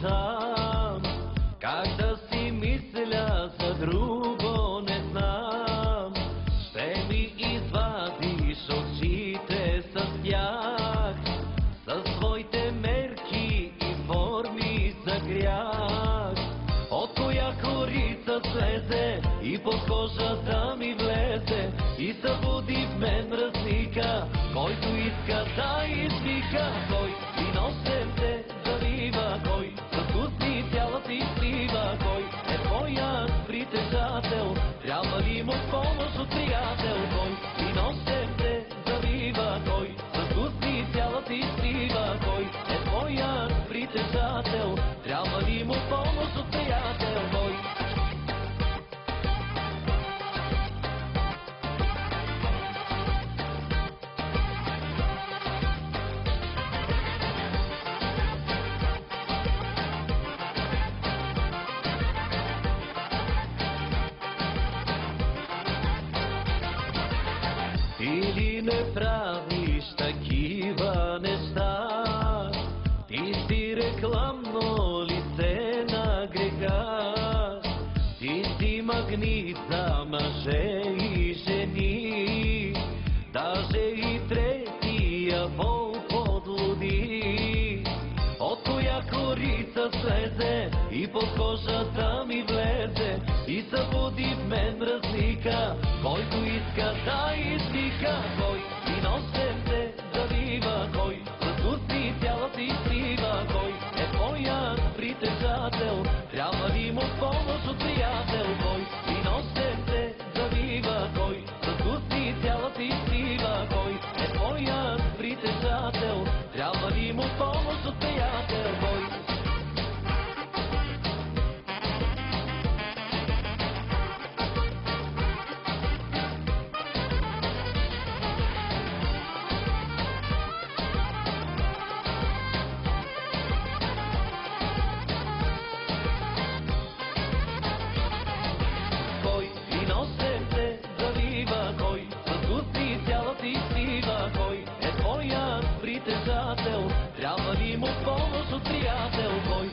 сам. Как да си мисля за друго не знам. Ще ми извадиш очите с тях, със своите мерки и форми за грях. От коя корица слезе и под кожата ми влезе и събуди в мен мръсника, който иска да извика. Кой и нощем те залива, кой с устни цяла ти слива, кой е твоят притежател, трябва ли му помощ от приятел? Кой и нощем те залива, кой с устни цяла ти слива, кой е твоят притежател, трябва ли му помощ от приятел? Кой? Или не правиш такива неща, ти си рекламно лице на греха. Ти си магнит за мъже и жени, даже и третия вол подлуди. От коя корица слезе и под кожата ми влезе и събуди в мен мръсника, който иска да извика. Кой и нощем те залива, кой с устни цяла ти слива, кой е твоят притежател, трябва ли му помощ от приятел? Кой и нощем те залива, кой с устни цяла ти слива, кой е твоят притежател, трябва ли му помощ от приятел? Кой? Кой с устни цяла ти слива, кой е твоят притежател, трябва ли му помощ от приятел? Кой